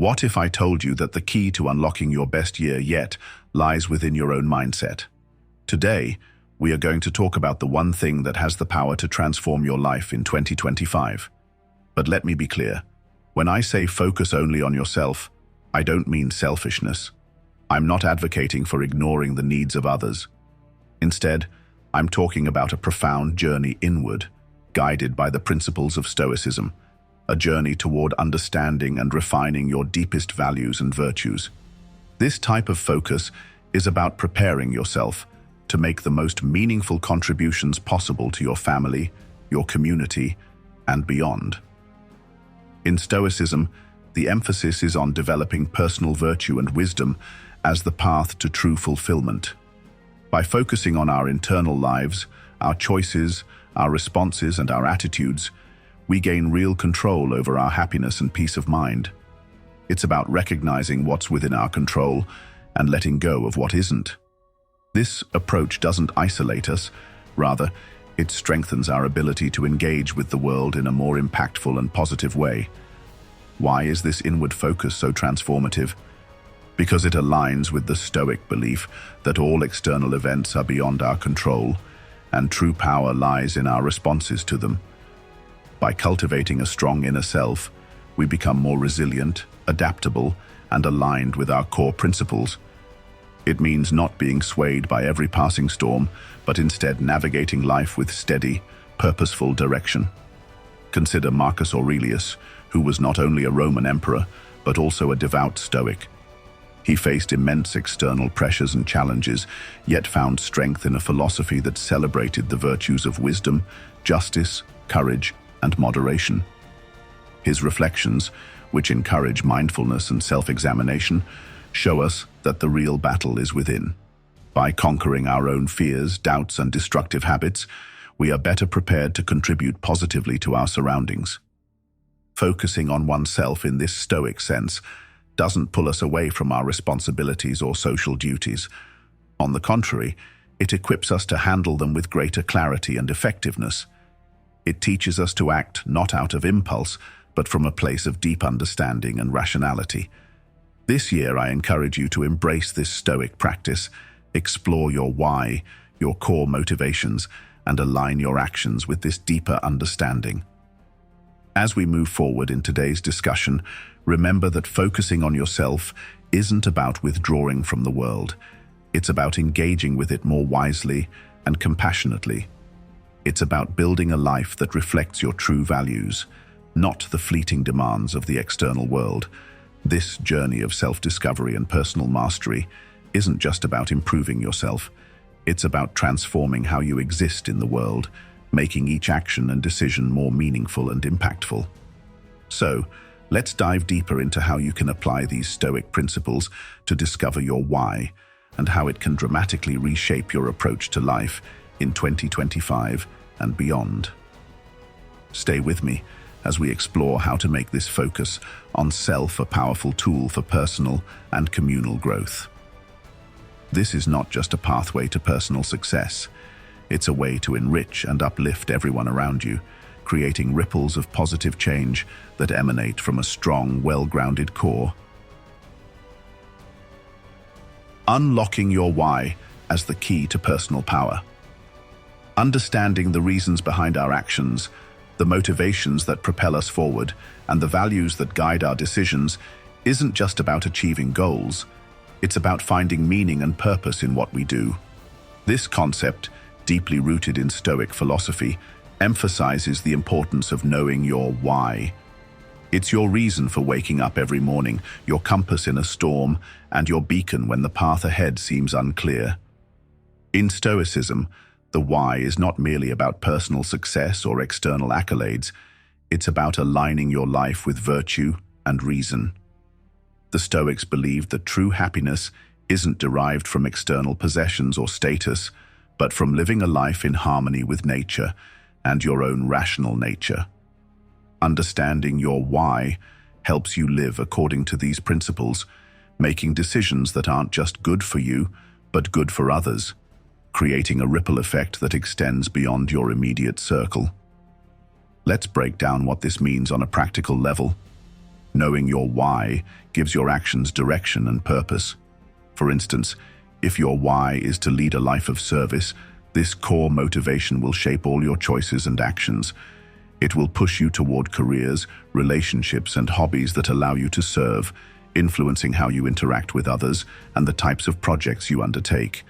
What if I told you that the key to unlocking your best year yet lies within your own mindset? Today, we are going to talk about the one thing that has the power to transform your life in 2025. But let me be clear. When I say focus only on yourself, I don't mean selfishness. I'm not advocating for ignoring the needs of others. Instead, I'm talking about a profound journey inward, guided by the principles of Stoicism, a journey toward understanding and refining your deepest values and virtues. This type of focus is about preparing yourself to make the most meaningful contributions possible to your family, your community, and beyond. In Stoicism, the emphasis is on developing personal virtue and wisdom as the path to true fulfillment. By focusing on our internal lives, our choices, our responses, and our attitudes, we gain real control over our happiness and peace of mind. It's about recognizing what's within our control and letting go of what isn't. This approach doesn't isolate us, rather, it strengthens our ability to engage with the world in a more impactful and positive way. Why is this inward focus so transformative? Because it aligns with the Stoic belief that all external events are beyond our control, and true power lies in our responses to them. By cultivating a strong inner self, we become more resilient, adaptable, and aligned with our core principles. It means not being swayed by every passing storm, but instead navigating life with steady, purposeful direction. Consider Marcus Aurelius, who was not only a Roman emperor, but also a devout Stoic. He faced immense external pressures and challenges, yet found strength in a philosophy that celebrated the virtues of wisdom, justice, courage, and moderation. His reflections, which encourage mindfulness and self-examination, show us that the real battle is within. By conquering our own fears, doubts, and destructive habits, we are better prepared to contribute positively to our surroundings. Focusing on oneself in this Stoic sense doesn't pull us away from our responsibilities or social duties. On the contrary, it equips us to handle them with greater clarity and effectiveness. It teaches us to act not out of impulse, but from a place of deep understanding and rationality. This year, I encourage you to embrace this Stoic practice, explore your why, your core motivations, and align your actions with this deeper understanding. As we move forward in today's discussion, remember that focusing on yourself isn't about withdrawing from the world. It's about engaging with it more wisely and compassionately. It's about building a life that reflects your true values, not the fleeting demands of the external world. This journey of self-discovery and personal mastery isn't just about improving yourself. It's about transforming how you exist in the world, making each action and decision more meaningful and impactful. So, let's dive deeper into how you can apply these Stoic principles to discover your why and how it can dramatically reshape your approach to life in 2025 and beyond. Stay with me as we explore how to make this focus on self a powerful tool for personal and communal growth. This is not just a pathway to personal success. It's a way to enrich and uplift everyone around you, creating ripples of positive change that emanate from a strong, well-grounded core. Unlocking your why as the key to personal power. Understanding the reasons behind our actions, the motivations that propel us forward, and the values that guide our decisions isn't just about achieving goals. It's about finding meaning and purpose in what we do. This concept, deeply rooted in Stoic philosophy, emphasizes the importance of knowing your why. It's your reason for waking up every morning, your compass in a storm, and your beacon when the path ahead seems unclear. In Stoicism, the why is not merely about personal success or external accolades. It's about aligning your life with virtue and reason. The Stoics believed that true happiness isn't derived from external possessions or status, but from living a life in harmony with nature and your own rational nature. Understanding your why helps you live according to these principles, making decisions that aren't just good for you, but good for others, creating a ripple effect that extends beyond your immediate circle. Let's break down what this means on a practical level. Knowing your why gives your actions direction and purpose. For instance, if your why is to lead a life of service, this core motivation will shape all your choices and actions. It will push you toward careers, relationships, and hobbies that allow you to serve, influencing how you interact with others and the types of projects you undertake.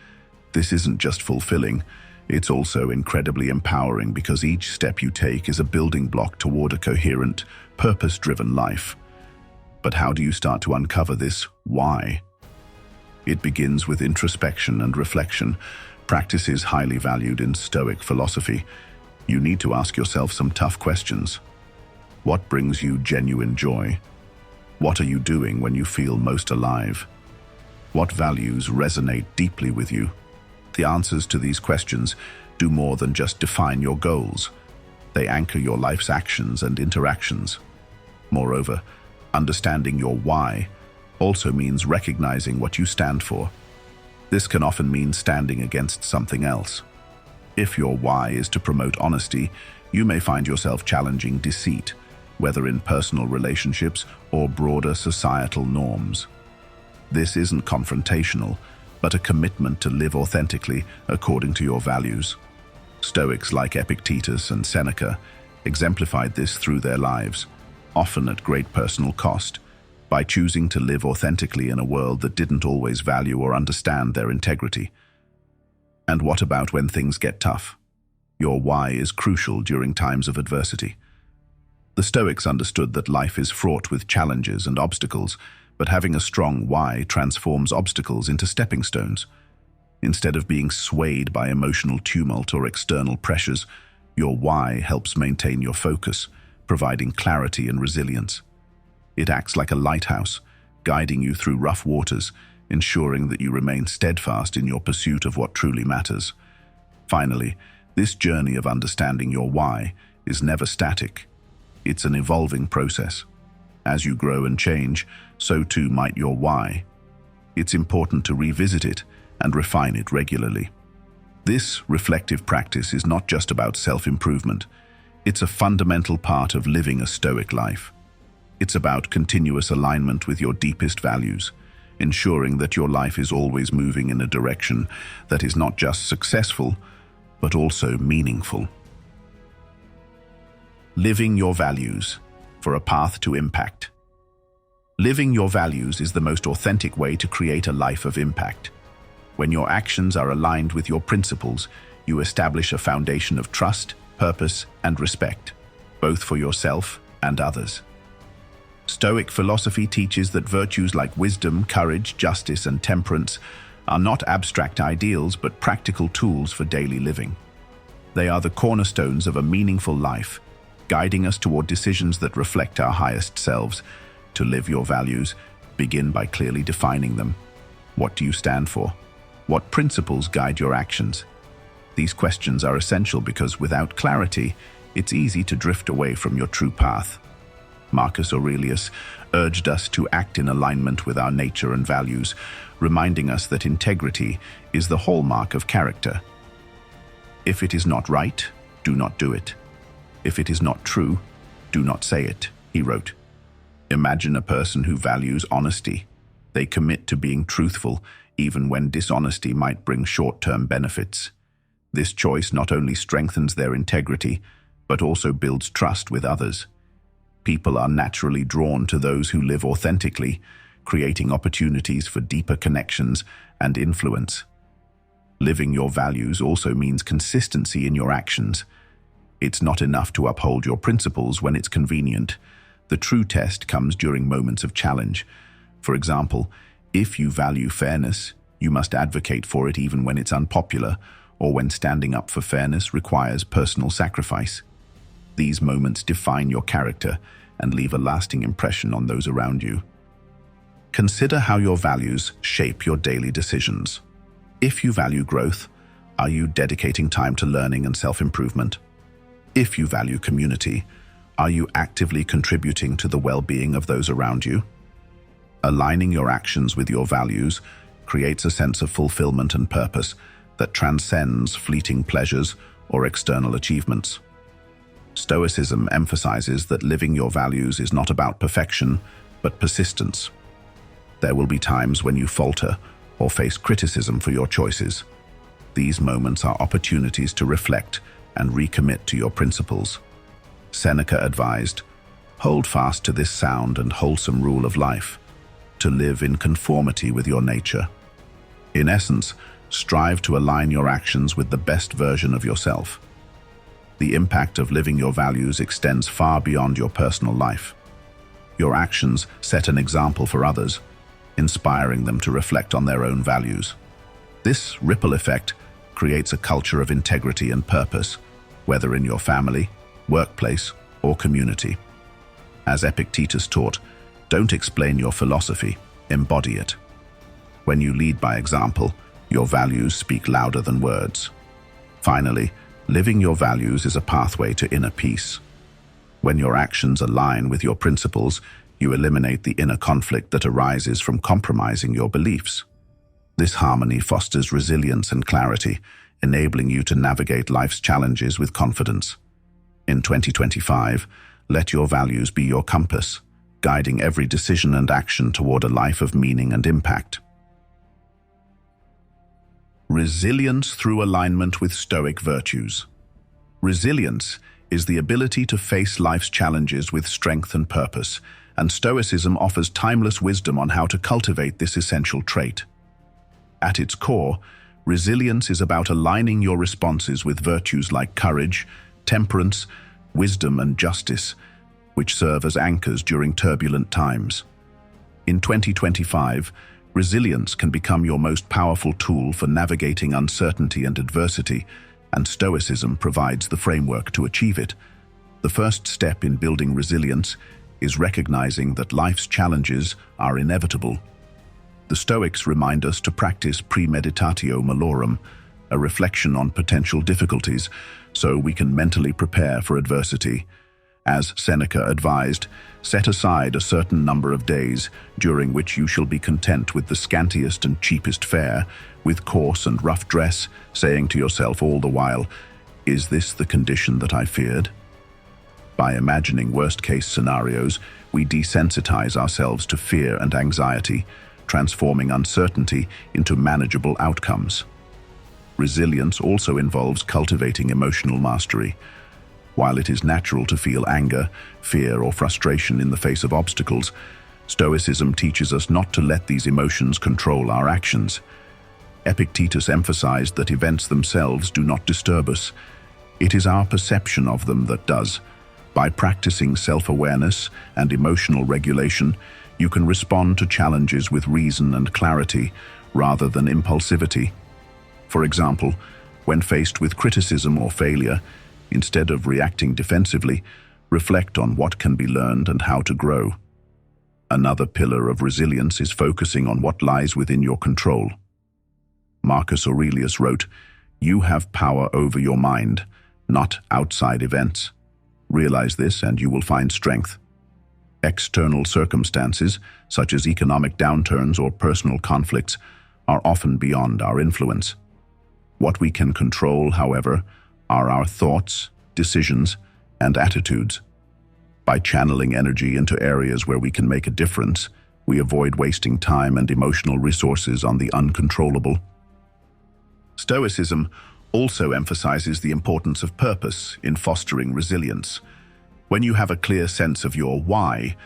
This isn't just fulfilling, it's also incredibly empowering because each step you take is a building block toward a coherent, purpose-driven life. But how do you start to uncover this why? It begins with introspection and reflection, practices highly valued in Stoic philosophy. You need to ask yourself some tough questions. What brings you genuine joy? What are you doing when you feel most alive? What values resonate deeply with you? The answers to these questions do more than just define your goals. They anchor your life's actions and interactions. Moreover, understanding your why also means recognizing what you stand for. This can often mean standing against something else. If your why is to promote honesty, you may find yourself challenging deceit, whether in personal relationships or broader societal norms. This isn't confrontational, but a commitment to live authentically according to your values. Stoics like Epictetus and Seneca exemplified this through their lives, often at great personal cost, by choosing to live authentically in a world that didn't always value or understand their integrity. And what about when things get tough? Your why is crucial during times of adversity. The Stoics understood that life is fraught with challenges and obstacles, but having a strong why transforms obstacles into stepping stones. Instead of being swayed by emotional tumult or external pressures, your why helps maintain your focus, providing clarity and resilience. It acts like a lighthouse, guiding you through rough waters, ensuring that you remain steadfast in your pursuit of what truly matters. Finally, this journey of understanding your why is never static. It's an evolving process. As you grow and change, so too might your why. It's important to revisit it and refine it regularly. This reflective practice is not just about self-improvement. It's a fundamental part of living a Stoic life. It's about continuous alignment with your deepest values, ensuring that your life is always moving in a direction that is not just successful, but also meaningful. Living your values for a path to impact. Living your values is the most authentic way to create a life of impact. When your actions are aligned with your principles, you establish a foundation of trust, purpose, and respect, both for yourself and others. Stoic philosophy teaches that virtues like wisdom, courage, justice, and temperance are not abstract ideals but practical tools for daily living. They are the cornerstones of a meaningful life, guiding us toward decisions that reflect our highest selves. To live your values, begin by clearly defining them. What do you stand for? What principles guide your actions? These questions are essential because without clarity, it's easy to drift away from your true path. Marcus Aurelius urged us to act in alignment with our nature and values, reminding us that integrity is the hallmark of character. If it is not right, do not do it. If it is not true, do not say it, he wrote. Imagine a person who values honesty. They commit to being truthful, even when dishonesty might bring short-term benefits. This choice not only strengthens their integrity, but also builds trust with others. People are naturally drawn to those who live authentically, creating opportunities for deeper connections and influence. Living your values also means consistency in your actions. It's not enough to uphold your principles when it's convenient. The true test comes during moments of challenge. For example, if you value fairness, you must advocate for it even when it's unpopular, or when standing up for fairness requires personal sacrifice. These moments define your character and leave a lasting impression on those around you. Consider how your values shape your daily decisions. If you value growth, are you dedicating time to learning and self-improvement? If you value community, are you actively contributing to the well-being of those around you? Aligning your actions with your values creates a sense of fulfillment and purpose that transcends fleeting pleasures or external achievements. Stoicism emphasizes that living your values is not about perfection, but persistence. There will be times when you falter or face criticism for your choices. These moments are opportunities to reflect and recommit to your principles. Seneca advised, "Hold fast to this sound and wholesome rule of life, to live in conformity with your nature." In essence, strive to align your actions with the best version of yourself. The impact of living your values extends far beyond your personal life. Your actions set an example for others, inspiring them to reflect on their own values. This ripple effect creates a culture of integrity and purpose, whether in your family, workplace, or community. As Epictetus taught, don't explain your philosophy, embody it. When you lead by example, your values speak louder than words. Finally, living your values is a pathway to inner peace. When your actions align with your principles, you eliminate the inner conflict that arises from compromising your beliefs. This harmony fosters resilience and clarity, enabling you to navigate life's challenges with confidence. In 2025, let your values be your compass, guiding every decision and action toward a life of meaning and impact. Resilience through alignment with Stoic virtues. Resilience is the ability to face life's challenges with strength and purpose, and Stoicism offers timeless wisdom on how to cultivate this essential trait. At its core, resilience is about aligning your responses with virtues like courage, temperance, wisdom, and justice, which serve as anchors during turbulent times. In 2025, resilience can become your most powerful tool for navigating uncertainty and adversity, and Stoicism provides the framework to achieve it. The first step in building resilience is recognizing that life's challenges are inevitable. The Stoics remind us to practice premeditatio malorum, a reflection on potential difficulties, so we can mentally prepare for adversity. As Seneca advised, set aside a certain number of days during which you shall be content with the scantiest and cheapest fare, with coarse and rough dress, saying to yourself all the while, "Is this the condition that I feared?" By imagining worst-case scenarios, we desensitize ourselves to fear and anxiety, transforming uncertainty into manageable outcomes. Resilience also involves cultivating emotional mastery. While it is natural to feel anger, fear, or frustration in the face of obstacles, Stoicism teaches us not to let these emotions control our actions. Epictetus emphasized that events themselves do not disturb us. It is our perception of them that does. By practicing self-awareness and emotional regulation, you can respond to challenges with reason and clarity rather than impulsivity. For example, when faced with criticism or failure, instead of reacting defensively, reflect on what can be learned and how to grow. Another pillar of resilience is focusing on what lies within your control. Marcus Aurelius wrote, "You have power over your mind, not outside events. Realize this and you will find strength." External circumstances, such as economic downturns or personal conflicts, are often beyond our influence. What we can control, however, are our thoughts, decisions, and attitudes. By channeling energy into areas where we can make a difference, we avoid wasting time and emotional resources on the uncontrollable. Stoicism also emphasizes the importance of purpose in fostering resilience. When you have a clear sense of your why,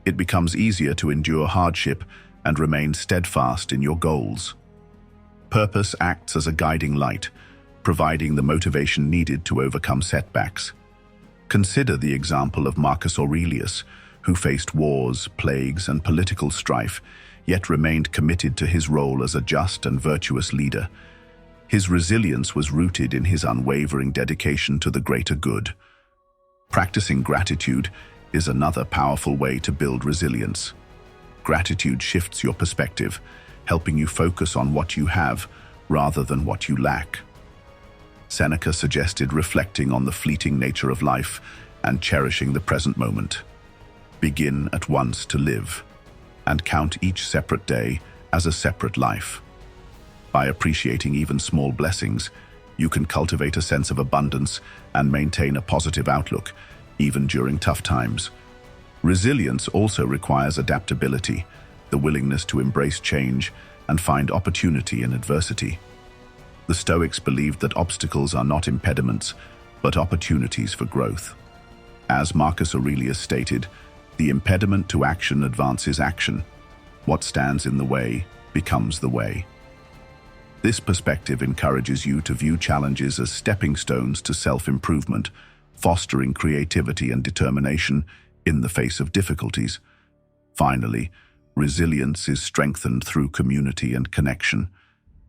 it becomes easier to endure hardship and remain steadfast in your goals. Purpose acts as a guiding light, providing the motivation needed to overcome setbacks. Consider the example of Marcus Aurelius, who faced wars, plagues, and political strife, yet remained committed to his role as a just and virtuous leader. His resilience was rooted in his unwavering dedication to the greater good. Practicing gratitude is another powerful way to build resilience. Gratitude shifts your perspective, helping you focus on what you have rather than what you lack. Seneca suggested reflecting on the fleeting nature of life and cherishing the present moment. Begin at once to live, and count each separate day as a separate life. By appreciating even small blessings, you can cultivate a sense of abundance and maintain a positive outlook, even during tough times. Resilience also requires adaptability, the willingness to embrace change and find opportunity in adversity. The Stoics believed that obstacles are not impediments, but opportunities for growth. As Marcus Aurelius stated, the impediment to action advances action. What stands in the way becomes the way. This perspective encourages you to view challenges as stepping stones to self-improvement, fostering creativity and determination in the face of difficulties. Finally, resilience is strengthened through community and connection.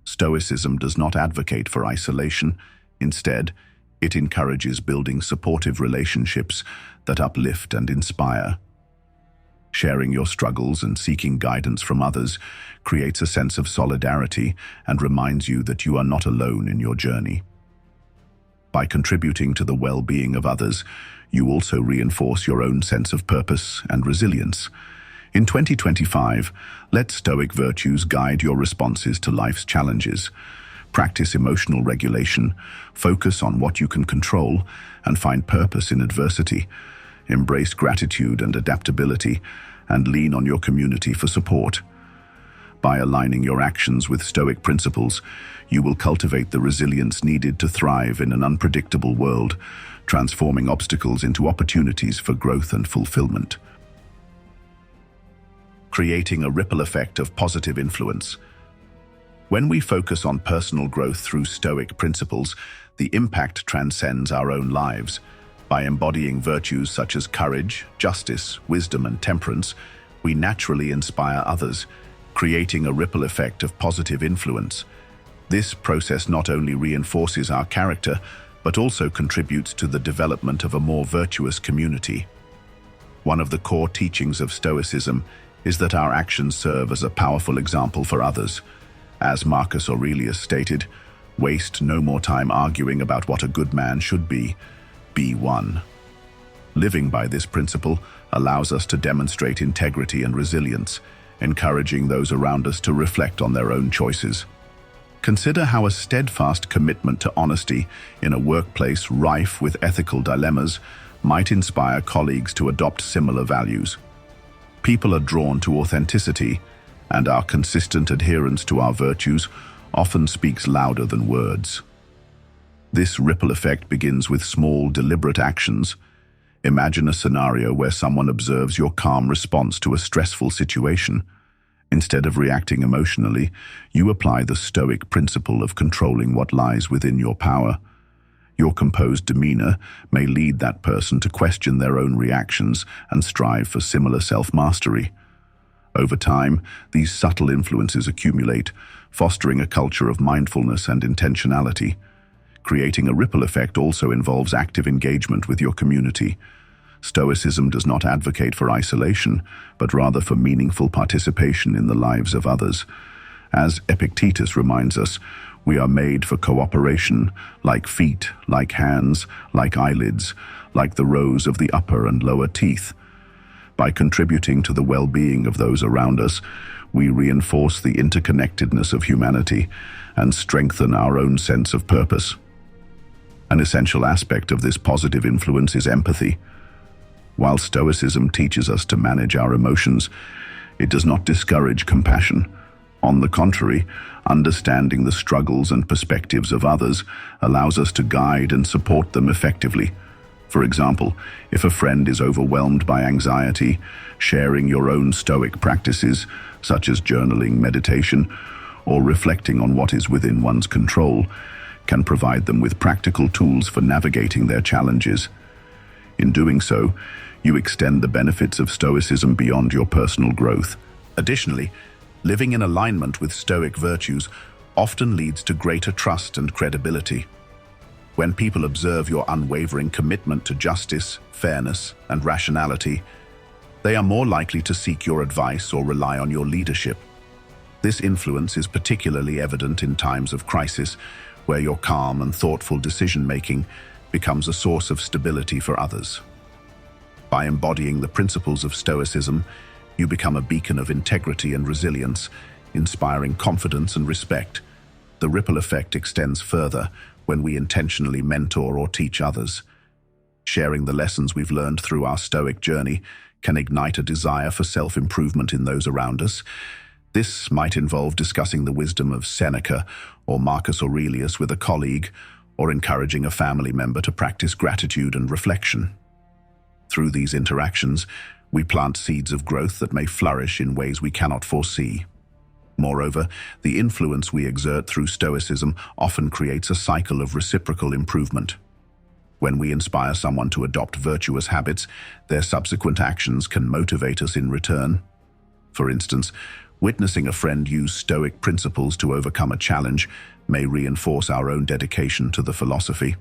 Stoicism does not advocate for isolation. Instead, it encourages building supportive relationships that uplift and inspire. Sharing your struggles and seeking guidance from others creates a sense of solidarity and reminds you that you are not alone in your journey. By contributing to the well-being of others, you also reinforce your own sense of purpose and resilience. In 2025, let Stoic virtues guide your responses to life's challenges. Practice emotional regulation, focus on what you can control, and find purpose in adversity. Embrace gratitude and adaptability, and lean on your community for support. By aligning your actions with Stoic principles, you will cultivate the resilience needed to thrive in an unpredictable world, transforming obstacles into opportunities for growth and fulfillment. Creating a ripple effect of positive influence. When we focus on personal growth through Stoic principles, the impact transcends our own lives. By embodying virtues such as courage, justice, wisdom, and temperance, we naturally inspire others, creating a ripple effect of positive influence. This process not only reinforces our character, but also contributes to the development of a more virtuous community. One of the core teachings of Stoicism is that our actions serve as a powerful example for others. As Marcus Aurelius stated, "Waste no more time arguing about what a good man should be one." Living by this principle allows us to demonstrate integrity and resilience, encouraging those around us to reflect on their own choices. Consider how a steadfast commitment to honesty in a workplace rife with ethical dilemmas might inspire colleagues to adopt similar values. People are drawn to authenticity, and our consistent adherence to our virtues often speaks louder than words. This ripple effect begins with small, deliberate actions. Imagine a scenario where someone observes your calm response to a stressful situation. Instead of reacting emotionally, you apply the Stoic principle of controlling what lies within your power. Your composed demeanor may lead that person to question their own reactions and strive for similar self-mastery. Over time, these subtle influences accumulate, fostering a culture of mindfulness and intentionality. Creating a ripple effect also involves active engagement with your community. Stoicism does not advocate for isolation, but rather for meaningful participation in the lives of others. As Epictetus reminds us, we are made for cooperation, like feet, like hands, like eyelids, like the rows of the upper and lower teeth. By contributing to the well-being of those around us, we reinforce the interconnectedness of humanity and strengthen our own sense of purpose. An essential aspect of this positive influence is empathy. While Stoicism teaches us to manage our emotions, it does not discourage compassion. On the contrary, understanding the struggles and perspectives of others allows us to guide and support them effectively. For example, if a friend is overwhelmed by anxiety, sharing your own Stoic practices, such as journaling, meditation, or reflecting on what is within one's control, can provide them with practical tools for navigating their challenges. In doing so, you extend the benefits of Stoicism beyond your personal growth. Additionally, living in alignment with Stoic virtues often leads to greater trust and credibility. When people observe your unwavering commitment to justice, fairness, and rationality, they are more likely to seek your advice or rely on your leadership. This influence is particularly evident in times of crisis, where your calm and thoughtful decision-making becomes a source of stability for others. By embodying the principles of Stoicism, you become a beacon of integrity and resilience, inspiring confidence and respect. The ripple effect extends further when we intentionally mentor or teach others. Sharing the lessons we've learned through our Stoic journey can ignite a desire for self-improvement in those around us. This might involve discussing the wisdom of Seneca or Marcus Aurelius with a colleague, or encouraging a family member to practice gratitude and reflection. Through these interactions, we plant seeds of growth that may flourish in ways we cannot foresee. Moreover, the influence we exert through Stoicism often creates a cycle of reciprocal improvement. When we inspire someone to adopt virtuous habits, their subsequent actions can motivate us in return. For instance, witnessing a friend use Stoic principles to overcome a challenge may reinforce our own dedication to the philosophy.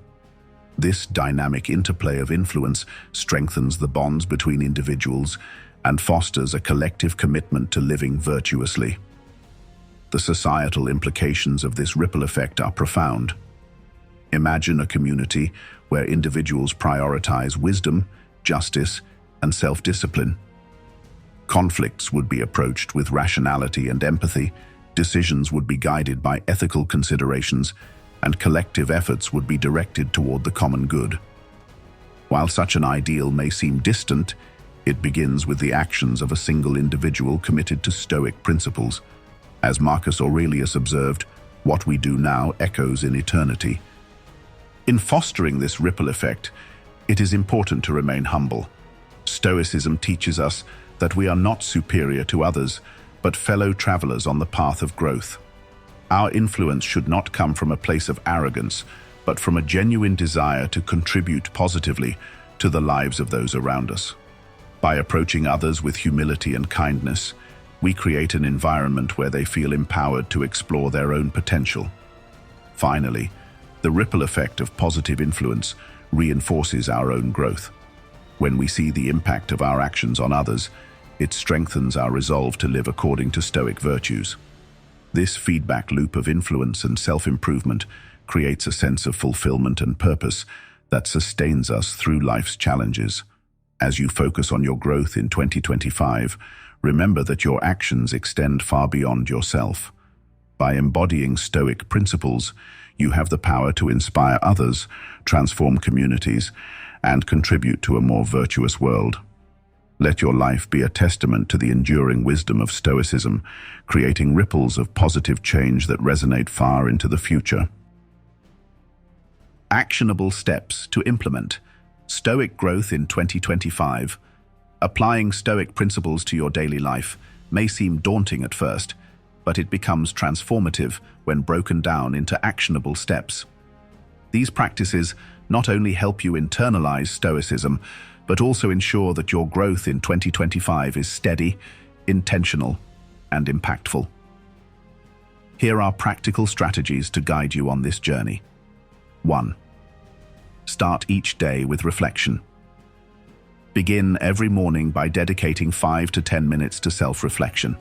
This dynamic interplay of influence strengthens the bonds between individuals and fosters a collective commitment to living virtuously. The societal implications of this ripple effect are profound. Imagine a community where individuals prioritize wisdom, justice, and self-discipline. Conflicts would be approached with rationality and empathy, decisions would be guided by ethical considerations, and collective efforts would be directed toward the common good. While such an ideal may seem distant, it begins with the actions of a single individual committed to Stoic principles. As Marcus Aurelius observed, what we do now echoes in eternity. In fostering this ripple effect, it is important to remain humble. Stoicism teaches us that we are not superior to others, but fellow travelers on the path of growth. Our influence should not come from a place of arrogance, but from a genuine desire to contribute positively to the lives of those around us. By approaching others with humility and kindness, we create an environment where they feel empowered to explore their own potential. Finally, the ripple effect of positive influence reinforces our own growth. When we see the impact of our actions on others, it strengthens our resolve to live according to Stoic virtues. This feedback loop of influence and self-improvement creates a sense of fulfillment and purpose that sustains us through life's challenges. As you focus on your growth in 2025, remember that your actions extend far beyond yourself. By embodying Stoic principles, you have the power to inspire others, transform communities, and contribute to a more virtuous world. Let your life be a testament to the enduring wisdom of Stoicism, creating ripples of positive change that resonate far into the future. Actionable steps to implement Stoic growth in 2025. Applying Stoic principles to your daily life may seem daunting at first, but it becomes transformative when broken down into actionable steps. These practices not only help you internalize Stoicism, but also ensure that your growth in 2025 is steady, intentional, and impactful. Here are practical strategies to guide you on this journey. 1. Start each day with reflection. Begin every morning by dedicating 5 to 10 minutes to self-reflection.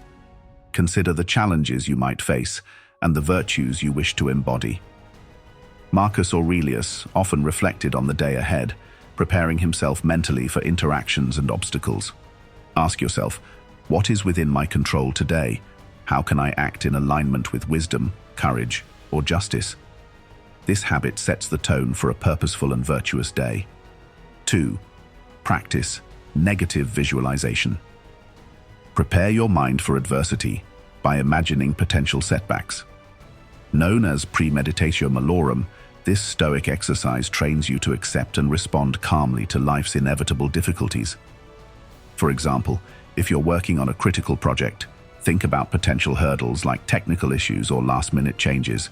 Consider the challenges you might face and the virtues you wish to embody. Marcus Aurelius often reflected on the day ahead, preparing himself mentally for interactions and obstacles. Ask yourself, what is within my control today? How can I act in alignment with wisdom, courage, or justice? This habit sets the tone for a purposeful and virtuous day. 2. Practice negative visualization. Prepare your mind for adversity by imagining potential setbacks. Known as premeditatio malorum, this Stoic exercise trains you to accept and respond calmly to life's inevitable difficulties. For example, if you're working on a critical project, think about potential hurdles like technical issues or last-minute changes.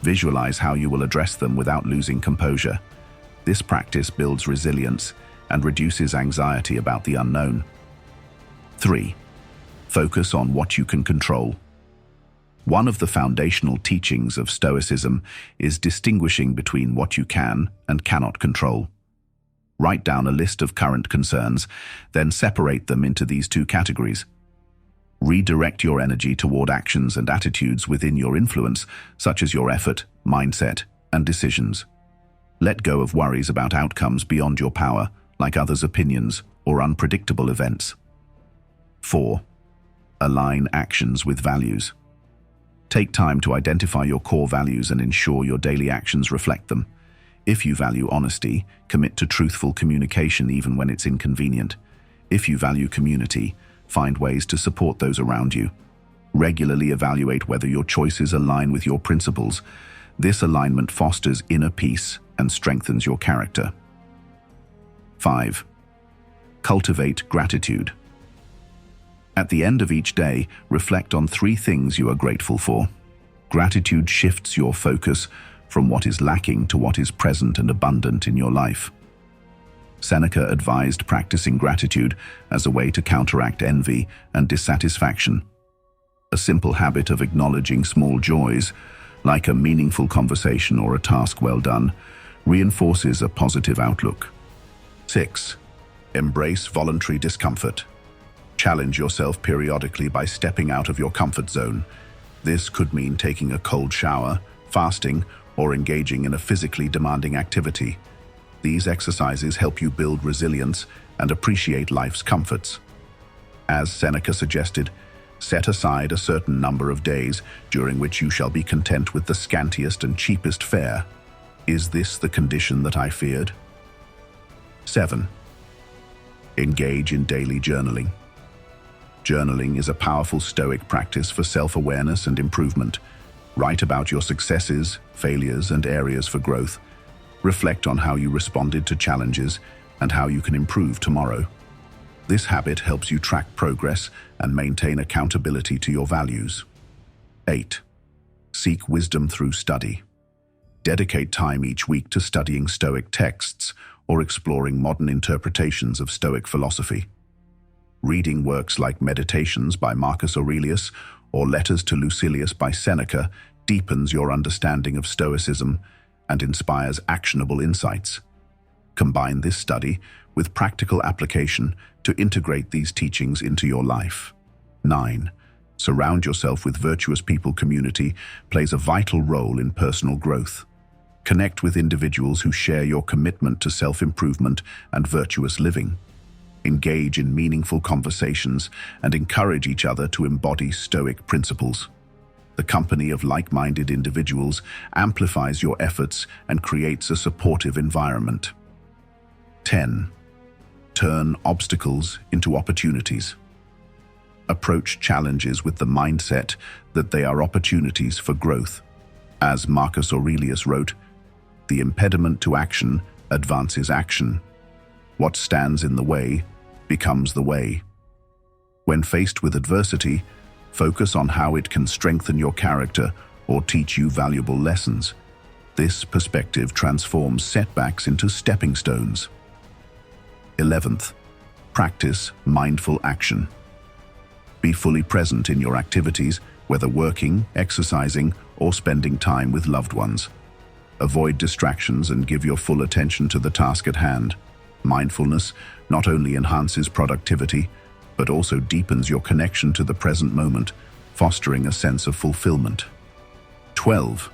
Visualize how you will address them without losing composure. This practice builds resilience and reduces anxiety about the unknown. 3. Focus on what you can control. One of the foundational teachings of Stoicism is distinguishing between what you can and cannot control. Write down a list of current concerns, then separate them into these two categories. Redirect your energy toward actions and attitudes within your influence, such as your effort, mindset, and decisions. Let go of worries about outcomes beyond your power, like others' opinions or unpredictable events. 4. Align actions with values. Take time to identify your core values and ensure your daily actions reflect them. If you value honesty, commit to truthful communication even when it's inconvenient. If you value community, find ways to support those around you. Regularly evaluate whether your choices align with your principles. This alignment fosters inner peace and strengthens your character. 5. Cultivate gratitude. At the end of each day, reflect on 3 things you are grateful for. Gratitude shifts your focus from what is lacking to what is present and abundant in your life. Seneca advised practicing gratitude as a way to counteract envy and dissatisfaction. A simple habit of acknowledging small joys, like a meaningful conversation or a task well done, reinforces a positive outlook. 6. Embrace voluntary discomfort. Challenge yourself periodically by stepping out of your comfort zone. This could mean taking a cold shower, fasting, or engaging in a physically demanding activity. These exercises help you build resilience and appreciate life's comforts. As Seneca suggested, set aside a certain number of days during which you shall be content with the scantiest and cheapest fare. Is this the condition that I feared? 7. Engage in daily journaling. Journaling is a powerful Stoic practice for self-awareness and improvement. Write about your successes, failures, and areas for growth. Reflect on how you responded to challenges and how you can improve tomorrow. This habit helps you track progress and maintain accountability to your values. 8. Seek wisdom through study. Dedicate time each week to studying Stoic texts or exploring modern interpretations of Stoic philosophy. Reading works like Meditations by Marcus Aurelius or Letters to Lucilius by Seneca deepens your understanding of Stoicism and inspires actionable insights. Combine this study with practical application to integrate these teachings into your life. 9. Surround yourself with virtuous people. Community plays a vital role in personal growth. Connect with individuals who share your commitment to self-improvement and virtuous living. Engage in meaningful conversations and encourage each other to embody Stoic principles. The company of like-minded individuals amplifies your efforts and creates a supportive environment. 10. Turn obstacles into opportunities. Approach challenges with the mindset that they are opportunities for growth. As Marcus Aurelius wrote, "The impediment to action advances action. What stands in the way becomes the way." When faced with adversity, focus on how it can strengthen your character or teach you valuable lessons. This perspective transforms setbacks into stepping stones. 11th, practice mindful action. Be fully present in your activities, whether working, exercising, or spending time with loved ones. Avoid distractions and give your full attention to the task at hand. Mindfulness not only enhances productivity, but also deepens your connection to the present moment, fostering a sense of fulfillment. 12.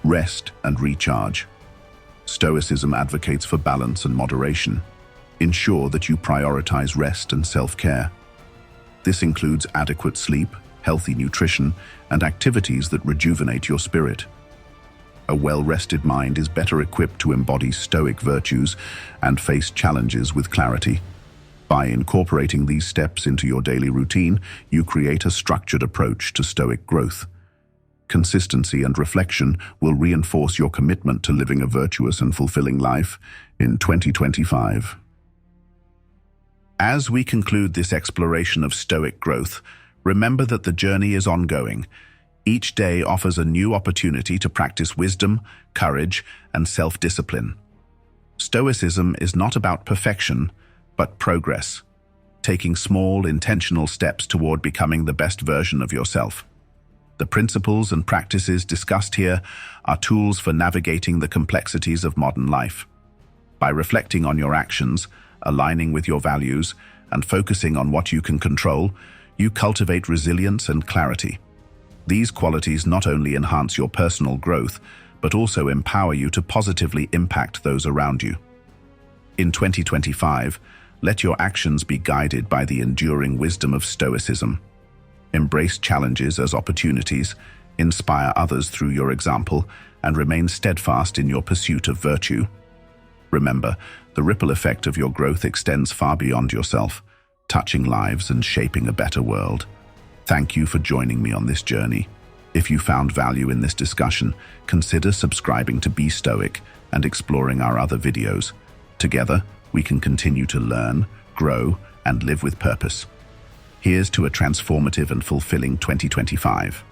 Rest and recharge. Stoicism advocates for balance and moderation. Ensure that you prioritize rest and self-care. This includes adequate sleep, healthy nutrition, and activities that rejuvenate your spirit. A well-rested mind is better equipped to embody Stoic virtues and face challenges with clarity. By incorporating these steps into your daily routine, you create a structured approach to Stoic growth. Consistency and reflection will reinforce your commitment to living a virtuous and fulfilling life in 2025. As we conclude this exploration of Stoic growth, remember that the journey is ongoing. Each day offers a new opportunity to practice wisdom, courage, and self-discipline. Stoicism is not about perfection, but progress, taking small, intentional steps toward becoming the best version of yourself. The principles and practices discussed here are tools for navigating the complexities of modern life. By reflecting on your actions, aligning with your values, and focusing on what you can control, you cultivate resilience and clarity. These qualities not only enhance your personal growth, but also empower you to positively impact those around you. In 2025, let your actions be guided by the enduring wisdom of Stoicism. Embrace challenges as opportunities, inspire others through your example, and remain steadfast in your pursuit of virtue. Remember, the ripple effect of your growth extends far beyond yourself, touching lives and shaping a better world. Thank you for joining me on this journey. If you found value in this discussion, consider subscribing to Be Stoic and exploring our other videos. Together, we can continue to learn, grow, and live with purpose. Here's to a transformative and fulfilling 2025.